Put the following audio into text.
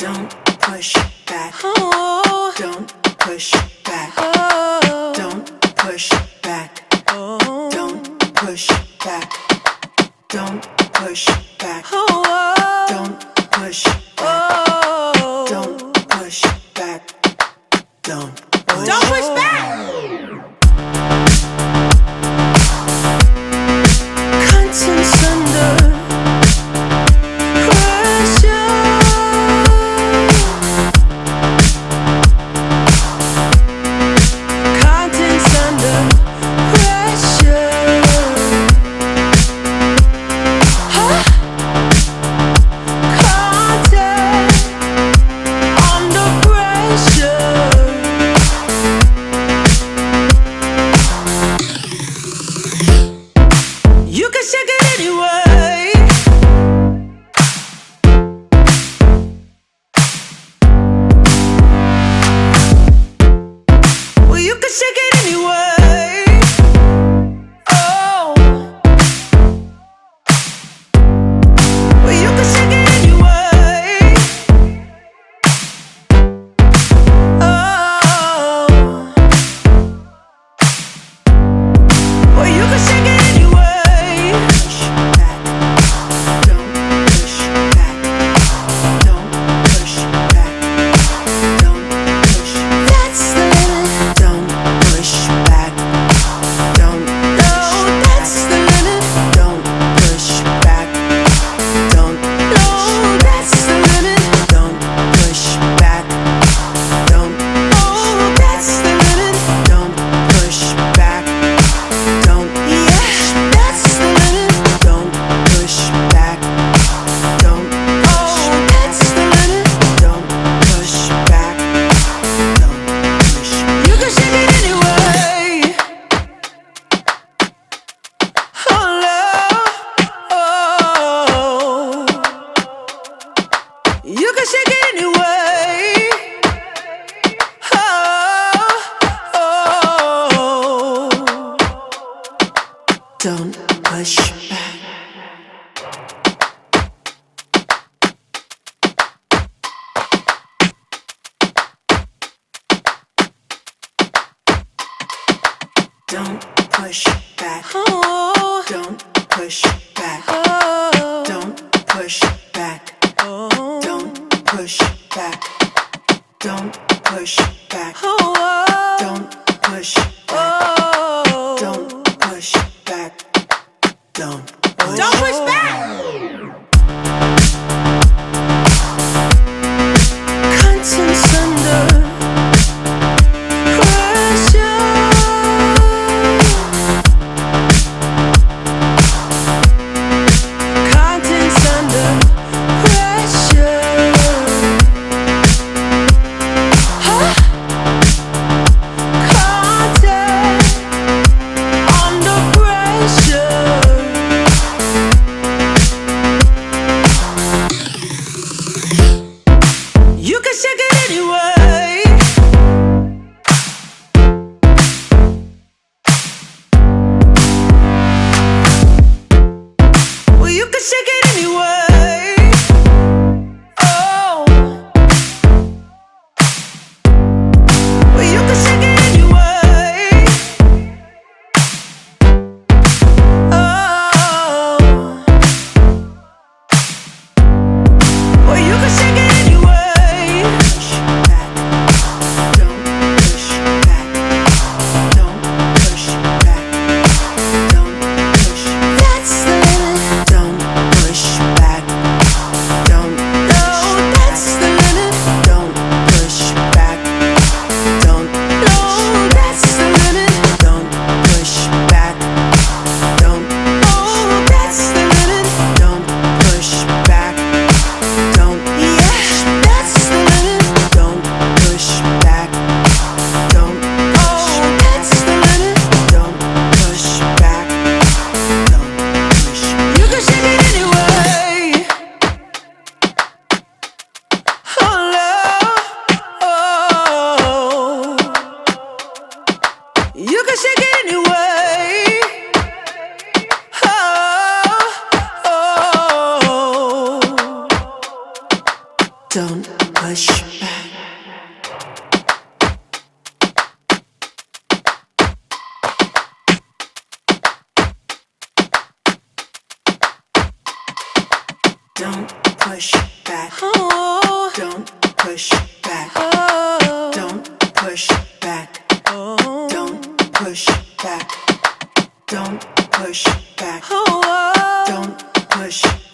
Don't push back. Oh. Don't push back. Oh. Don't push back. Oh. Don't push back. Don't push back. Oh. Don't push back. Oh. Don't push back. Don't push back. Contents under pressure. Contents under pressure. Huh? Content under pressure. You can shake it anyway. Well, you can shake it anyway. Oh. Well, you can shake it anyway. Oh. Well, you can shake it anyway. Push back. Don't push back. Don't push back. Don't push. That's the limit. Don't push back. Don't. No, that's the limit. Don't push back. Don't. No, that's the limit. Don't push back. Don't. Oh, that's the limit. Don't push back. Don't. Yeah, that's the limit. Don't push back. Don't. Oh, that's the limit. Don't push back. Don't push. You can shake it anyway. Oh, love. Oh. You can shake it anyway. Oh. Don't push back. Don't push back. Oh. Don't push back. Oh. Don't push back. Oh. Don't push back. Don't push back. Oh. Don't push back. Oh. Don't push back. Don't push back. Contents under pressure. Contents under pressure. Huh? Content under pressure. You can shake it anyway. Well, you can shake it anyway. Oh. Well, you can shake it anyway. Oh. Well, you can shake it anyway. Push back. Don't push back. Don't push back. Don't push. That's the limit. Don't push back. Don't. No, that's the limit. Don't push back. Don't. No, that's the limit. Don't push back. Don't. Oh, that's the limit. Don't push back. Don't. Yeah, that's the limit. Don't push back. Don't. Oh, that's the limit. Don't push back. Don't push. You can shake it anyway. Oh, love. Oh. You can shake it anyway. Oh. Don't push Don't push back. Oh. Don't push back. Oh. Don't push back. Oh. Don't push back. Don't push back. Oh. Don't push back.